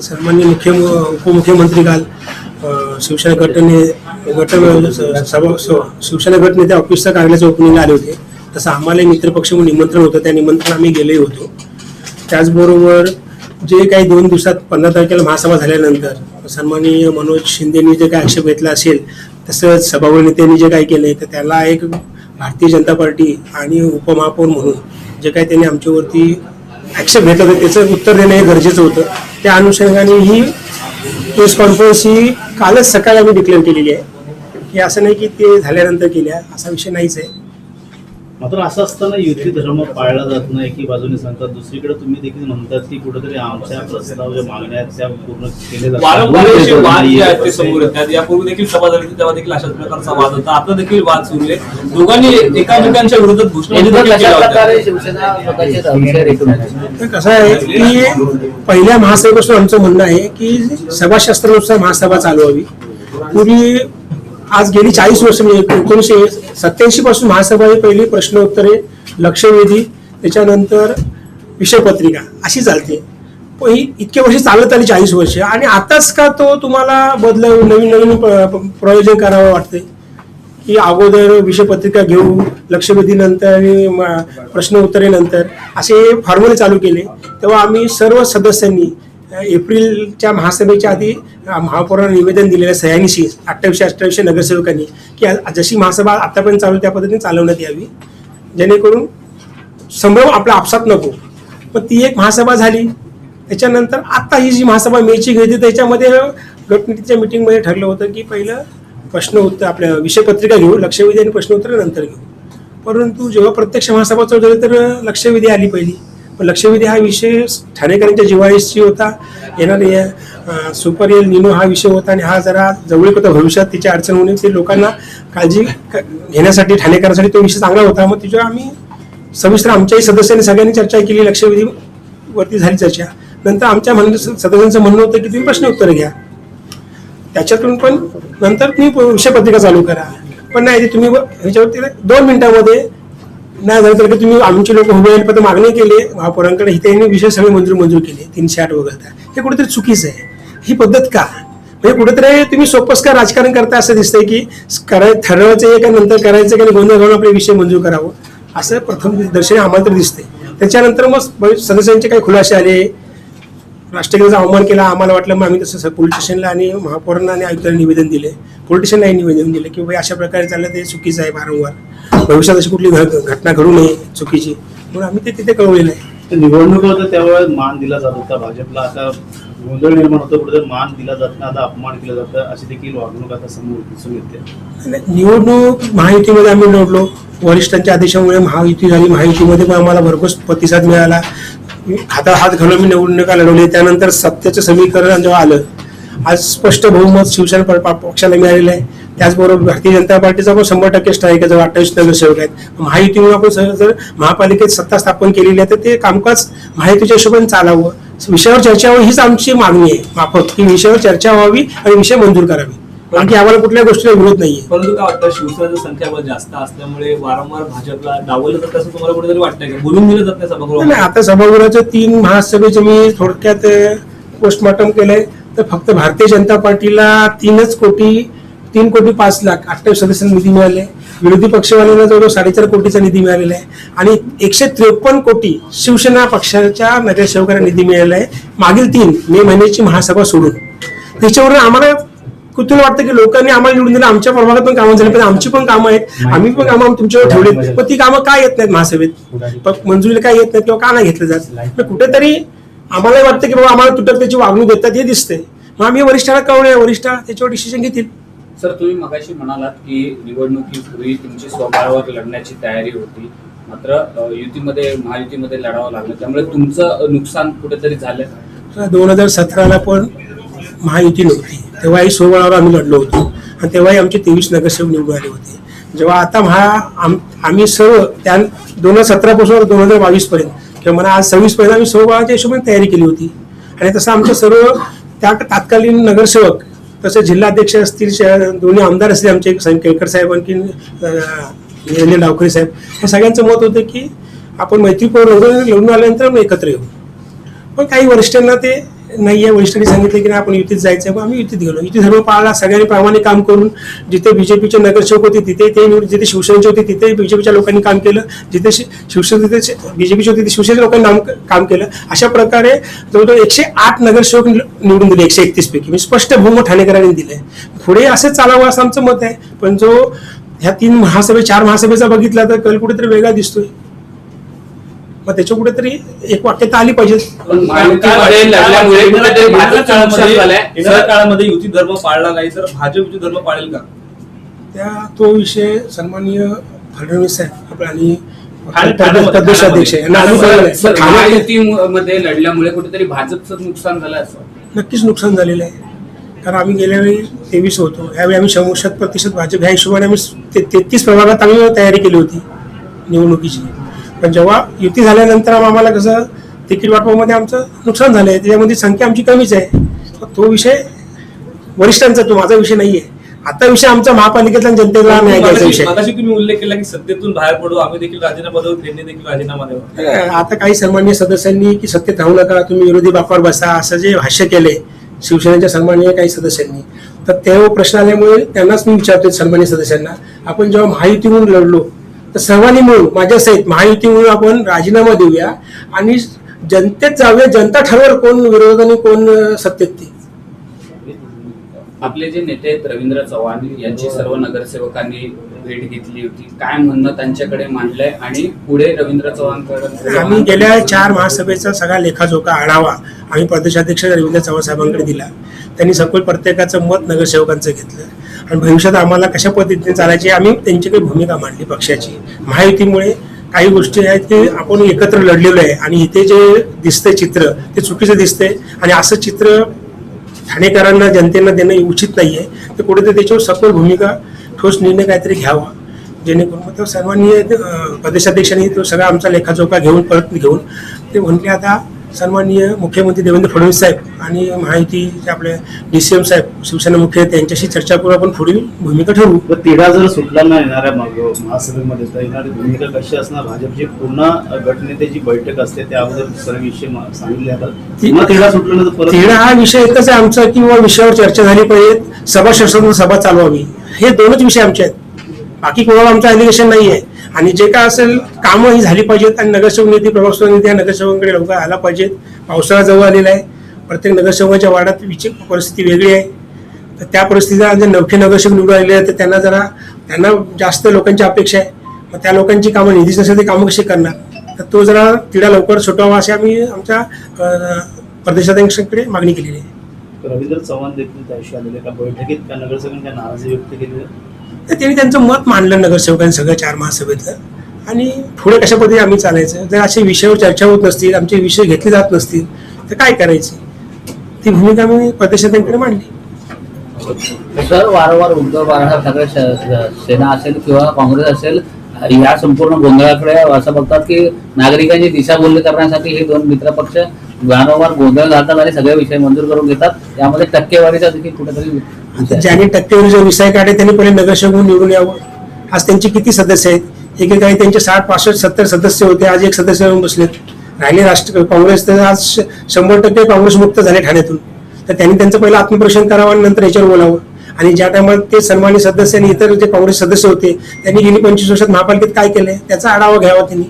सन्माननीय उपमुख्यमंत्री काल शिवसेना शिवसेना गट नेते ऑफिसच्या कार्यालयाच्या ओपनिंगला आले होते. तसं आम्हाला मित्रपक्ष म्हणून निमंत्रण होतं, त्या निमंत्रण आम्ही गेलेही होतो. त्याचबरोबर जे काही 2 दिवसात 15 तारखेला महासभा झाल्यानंतर सन्माननीय मनोज शिंदेंनी जे काही आक्षेप घेतला असेल, तसंच सभागृह नेत्यांनी जे काही केले तर त्याला एक भारतीय जनता पार्टी आणि उपमहापौर म्हणून जे काही त्यांनी आमच्यावरती ॲक्सेप्ट घेतलं होतं त्याचं उत्तर देणं हे गरजेचं होतं. त्या अनुषंगाने ही प्रेस कॉन्फरन्स ही कालच सकाळी आम्ही डिक्लेअर केलेली आहे की असं नाही की ते झाल्यानंतर केल्या, असा विषय नाहीच आहे. मात्र असं असताना युती धर्म पाळला जात नाही की बाजूने सांगतात, दुसरीकडे तुम्ही देखील म्हणतात की कुठेतरी आमच्या प्रस्ताव ज्या मागण्या आहेत त्या पूर्ण केल्या जातात. यापूर्वी देखील सभा झाली तेव्हा देखील अशाच प्रकारचा वाद होता, आता देखील वाद सुरू आहे. दोघांनी एकामेकांच्या विरोधात घोषणा कसं आहे की पहिल्या महासभेपासून आमचं म्हणणं आहे की सभाशास्त्रानुसार महासभा चालू व्हावी. पूर्वी आज गेली 40 वर्ष म्हणजे 1987 पासून महासभा ही पहिली प्रश्नोत्तरे, लक्षवेधी, त्याच्यानंतर विषयपत्रिका अशी चालते. इतके वर्ष चालत आली 40 वर्ष, आणि आताच का तो तुम्हाला नवीन प्रयोजन करावं वाटतंय की अगोदर विषयपत्रिका घेऊ, लक्षवेधी नंतर आणि प्रश्न उत्तरेनंतर असे फॉर्म्युले चालू केले. तेव्हा आम्ही सर्व सदस्यांनी एप्रिलच्या महासभेच्या आधी महापौरांना निवेदन दिलेलं सह्यानीशी 28 नगरसेवकांनी की जशी महासभा आतापर्यंत चालू त्या पद्धतीने चालवण्यात यावी, जेणेकरून संभ्रम आपला आपसात नको. पण ती एक महासभा झाली. त्याच्यानंतर आता ही जी महासभा मेची घेतली त्याच्यामध्ये गटनेत्याच्या मिटिंगमध्ये ठरलं होतं की पहिलं प्रश्न उत्तर आपल्या विषयपत्रिका घेऊ, लक्षवेधी आणि प्रश्न उत्तर नंतर घेऊ. परंतु जेव्हा प्रत्यक्ष महासभा चालू झाली तर लक्षवेधी आली पहिली. पण लक्षवेधी हा विषय ठाणेकरांच्या जिव्हाळीशी होता. येणारे सुपर एल निनो हा विषय होता आणि हा जरा जवळीक होता. भविष्यात तिची अडचण होणे ते लोकांना काळजी घेण्यासाठी ठाणेकरांसाठी तो विषय चांगला होता. मग तिच्यावर आम्ही सविस्तर आमच्याही सदस्यांनी सगळ्यांनी चर्चा केली. लक्षवेधीवरती झाली चर्चा. नंतर आमच्या सदस्यांचं म्हणणं होतं की तुम्ही प्रश्न उत्तर घ्या, त्याच्यातून पण नंतर तुम्ही विषयपत्रिका चालू करा. पण नाही, तुम्ही ह्याच्यावरती 2 मिनिटांमध्ये नाही झालं तर तुम्ही आमचे लोक उभे पत्र मागणी केली महापौरांकडे, ही त्यांनी विषय सगळे मंजूर केले 308 वगळता. हे कुठेतरी चुकीचं आहे. ही पद्धत का? म्हणजे कुठेतरी तुम्ही सोपस का राजकारण करता असं दिसतंय की ठरवायचं आहे का नंतर करायचं का गोंधळ घालून आपले विषय मंजूर करावं असं प्रथम दर्शनी आम्हाला तर दिसते. त्याच्यानंतर मग सदस्यांचे काही खुलासे आले, राष्ट्रगीताचा अवमान केला. आम्हाला वाटलं मग आम्ही तसं पोलीस स्टेशनला आणि महापौरांना आणि आयुक्तांना निवेदन दिले. पोलीस स्टेशनलाही निवेदन दिले की बाई अशा प्रकारे चाललं ते चुकीचं आहे, वारंवार भविष्यात अशी कुठली घटना घडू नये चुकीची, म्हणून आम्ही ते तिथे कळवलेलं आहे. निवडणूक होतं त्यावेळेस मान दिला जात होता भाजपला, आता गोंधळ निर्माण होतो, कुठे मान दिला जात नाही, आता अपमान केला जातं, अशी देखील वागणूक आता समोर दिसून येते. निवडणूक महायुतीमध्ये आम्ही लढलो, वरिष्ठांच्या आदेशामुळे महायुती झाली. महायुतीमध्ये पण आम्हाला भरघोस प्रतिसाद मिळाला. हातात हात घालून मी निवडणुका लढवली. त्यानंतर सत्याचं समीकरण जेव्हा आलं, आज स्पष्ट बहुमत शिवसेना पक्षाला मिळालेलं आहे. त्याचबरोबर भारतीय जनता पार्टीचा पण 100% स्ट्राईक आहे. जवळ 28 नगरसेवक आहेत. महायुतीमुळे आपण जर महापालिकेत सत्ता स्थापन केलेली आहे तर ते कामकाज महायुतीच्या हिशोबाने चालावं, विषयावर चर्चा व्हावी हीच आमची मागणी आहे माफक, की विषयावर चर्चा व्हावी आणि विषय मंजूर करावी. बाकी आम्हाला कुठल्या गोष्टीला विरोध नाहीये. परंतु काय वाटतं, शिवसेनेची संख्याबळ जास्त असल्यामुळे वारंवार भाजपला डावललं जातं असं तुम्हाला कुठेतरी वाटतंय का? बोलून दिलं जात नाही सभागृहात? नाही, आता सभागृहाच्या 3 महासभेचे मी थोडक्यात पोस्टमॉर्टम केलंय. तर फक्त भारतीय जनता पार्टीला 3 कोटी 5 लाख 28 सदस्यांना निधी मिळाले. विरोधी पक्षवाल्यांना जवळ 4.5 कोटीचा निधी मिळालेला आहे आणि 153 कोटी शिवसेना पक्षाच्या नगरसेवकांना निधी मिळालेला आहे मागील 3 मे महिन्याची महासभा सोडून. त्याच्यावरून आम्हाला कुतूहल वाटतं की लोकांनी आम्हाला निवडून दिलं, आमच्या प्रभागात पण कामं झाली, पण आमची पण कामं आहेत, आम्ही पण कामं तुमच्यावर ठेवले, पण ती कामं काय येत नाहीत महासभेत, मंजुरीला काय येत नाहीत किंवा का नाही घेतलं जात. कुठेतरी आम्हाला वाटतं की बाबा आम्हाला तुटक त्याची वागणूक देतात हे दिसते. मग आम्ही वरिष्ठाला कळवले, वरिष्ठ त्याच्यावर डिसिजन घेतील. सर, तुम्ही मगाशी म्हणालात की निवडणुकीपूर्वी तुमची स्वबळावर लढण्याची तयारी होती, मात्र युतीमध्ये महायुतीमध्ये लढावं लागलं, त्यामुळे तुमचं नुकसान कुठेतरी झालं. 2017ला पण महायुती नव्हती, तेव्हाही स्वबळावर आम्ही लढलो होतो आणि तेव्हाही आमचे 23 नगरसेवक निवडून आले होते. जेव्हा आता आम्ही सर्व त्या 2017 पासून 2022 पर्यंत किंवा मला आज 26 पर्यंत आम्ही स्वबळाच्या हिशोबाने तयारी केली होती. आणि तसं आमचं सर्व त्या तत्कालीन नगरसेवक, तसे जिल्हाध्यक्ष असतील, दोन्ही आमदार असतील आमचे, केळकर साहेब आणखी निरंजन डावखरे साहेब, हे सगळ्यांचं मत होतं की आपण मैत्रीपूर्ण लढून आल्यानंतर एकत्र येऊ. पण काही वरिष्ठांना ते नाहीये, वरिष्ठांनी सांगितलं की नाही आपण युतीत जायचं आहे, मग आम्ही युतीत गेलो. युती धर्म पाळला, सगळ्यांनी प्रामाणिक काम करून, जिथे बीजेपीचे नगरसेवक होते तिथे ते निवडून, जिथे शिवसेनेचे होते तिथे बीजेपीच्या लोकांनी काम केलं, जिथे शिवसेने तिथे बीजेपीचे होते तिथे शिवसेनेच्या लोकांनी काम केलं. अशा प्रकारे जवळजवळ 108 नगरसेवक निवडून दिले 131 पैकी, म्हणजे स्पष्ट बहुमत ठाणेकरांनी दिलंय. पुढे असंच चालावं असं आमचं मत आहे. पण जो ह्या 4 महासभेचा बघितला तर कल कुठेतरी वेगळा दिसतोय. मग त्याच्या कुठेतरी एक वाक्यता आली पाहिजे. पण महायुतीमध्ये लढल्यामुळे कुठेतरी भाजपचं नुकसान झालंय. येणाऱ्या काळामध्ये युती धर्म पाळला नाही तर भाजप युती धर्म पाळेल का? तो विषय सन्माननीय फडणवीस साहेब आपले आणि ठाण्यामध्ये- प्रदेशाध्यक्ष यांना आम्ही कळवलंय. पण महायुतीमध्ये लढल्यामुळे कुठेतरी भाजपचं नुकसान झालं असं नक्कीच नुकसान झालेलं आहे. कारण आम्ही गेल्या वेळी 23 होतो, यावेळी आम्ही 100% भाजप ह्या हिशोबाने आम्ही 33 प्रभागात आम्ही तयारी केली होती निवडणुकीची. पण जेव्हा युती झाल्यानंतर आम्हाला कसं तिकीट वाटपामध्ये आमचं नुकसान झालंय, त्याच्यामध्ये संख्या आमची कमीच आहे. तो विषय वरिष्ठांचा, तो माझा विषय नाहीये. आता विषय आमचा महापालिकेतला आणि जनतेला न्याय द्यायचा विषय. मगाशी तुम्ही उल्लेख केला की सत्तेतून बाहेर पडू, आम्ही देखील राजीनामा देऊ, त्यांनी देखील राजीनामा द्यावा. आता काही सन्माननीय सदस्यांनी की सत्तेत राहू नका, तुम्ही विरोधी बाकावर बसा, असं जे भाष्य केले शिवसेनेच्या सन्माननीय काही सदस्यांनी, तर ते प्रश्न आल्यामुळे त्यांनाच मी विचारतोय सन्माननीय सदस्यांना, आपण जेव्हा महायुती म्हणून लढलो तर सर्वांनी मिळून माझ्यासहित महायुती म्हणून आपण राजीनामा देऊया आणि जनतेत जाऊया, जनता ठरवेल कोण विरोधात आणि कोण सत्तेत. ते आपले जे नेते आहेत रवींद्र चव्हाण यांची सर्व नगरसेवकांनी भेट घेतली होती, काय म्हणणं त्यांच्याकडे मांडलंय आणि पुढे रवींद्र चव्हाणकडे आम्ही गेल्या 4 महासभेचा सगळा लेखाजोखा आढावा आम्ही प्रदेशाध्यक्ष रवींद्र चव्हाण साहेबांकडे दिला. त्यांनी सखोल प्रत्येकाचं मत नगरसेवकांचं घेतलं आणि भविष्यात आम्हाला कशा पद्धतीने चालायची आम्ही त्यांच्याकडे भूमिका मांडली पक्षाची. महायुतीमुळे काही गोष्टी आहेत की आपण एकत्र लढलेलो आहे आणि इथे जे दिसतंय चित्र ते चुकीचं दिसतंय आणि असं चित्र ठाणेकरांना जनतेला देणं उचित नाहीये. तर कुठेतरी त्याच्यावर सखोल भूमिका, ठोस निर्णय काहीतरी घ्यावा, जेणेकरून मग तो सन्माननीय प्रदेशाध्यक्षांनी तो सगळा आमचा लेखाजोखा परत घेऊन ते म्हटले आता सन्माननीय मुख्यमंत्री देवेंद्र फडणवीस साहेब आणि महायुतीचे आपले DCM साहेब शिवसेना मुख्य त्यांच्याशी चर्चा करून आपण पुढील भूमिका ठरवू. तर तिढा जर सुटला ना येणाऱ्या महासभेमध्ये तर येणारी भूमिका कशी असणार? भाजपची पूर्ण गटनेत्याची बैठक असते त्याबद्दल सर्व विषय सांगितले जातात. तिढा सुटला ना तर परत तिढा हा विषय एकच आहे आमचा, किंवा विषयावर चर्चा झाली पाहिजे, सभा शासन सभा चालवावी, हे 2च विषय आमचे आहेत. बाकी कोणाला आमचं ॲलिगेशन नाही आहे. आणि जे काय असेल कामं ही झाली पाहिजेत आणि नगरसेवक निधी प्रभाग निधी या नगरसेवकांकडे लवकर आला पाहिजेत. पावसाळा जवळ आलेला आहे, प्रत्येक नगरसेवकाच्या वार्डात परिस्थिती वेगळी आहे. तर त्या परिस्थितीला जे नवखे नगरसेवक निवडून आलेले आहेत तर त्यांना जास्त लोकांची अपेक्षा आहे. मग त्या लोकांची कामं निधीच नसेल ते कामं कशी करणार? तर तो जरा तिढा लवकर सुटावा अशी आम्ही आमच्या प्रदेशाध्यक्षांकडे मागणी केलेली आहे. रवींद्र चव्हाण देखील त्याशी आलेले का बैठकीत का नगरसेवकांनी नाराजी व्यक्त केली? तर त्यांनी त्यांचं मत मांडलं नगरसेवकांनी सगळं 4 महासभेतलं. आणि पुढे कशा पद्धतीने आम्ही चालायचं, जर असे विषयावर चर्चा होत नसतील, आमचे विषय घेतले जात नसतील तर काय करायचे, ती भूमिका आम्ही प्रदेशाध्यक्षांकडे मांडली. सर, वारंवार उद्धव बाळासाहेब ठाकरे सेना असेल किंवा काँग्रेस असेल या संपूर्ण गोंधळाकडे असं बघतात की नागरिकांची दिशाभूल करण्यासाठी हे 2 मित्र पक्ष वारंवार गोंधळ घालतात आणि सगळे विषय मंजूर करून घेतात. यामध्ये टक्केवारीचा देखील कुठेतरी ज्यांनी टक्केवारीचा विषय काढे त्यांनी पहिले नगरसेवक म्हणून निवडून यावं. आज त्यांचे किती सदस्य आहेत? एकेकाळी त्यांचे 60, 65, 70 सदस्य होते, आज 1 सदस्य येऊन बसलेत. राहिले काँग्रेस तर आज 100% काँग्रेस मुक्त झाले ठाण्यातून. तर त्यांनी त्यांचं पहिलं आत्मपरीक्षण करावं आणि नंतर याच्यावर बोलावं. आणि ज्या टायमात ते सन्मानित सदस्य आणि इतर जे काँग्रेस सदस्य होते त्यांनी गेली 25 वर्षात महापालिकेत काय केलंय त्याचा आढावा घ्यावा त्यांनी.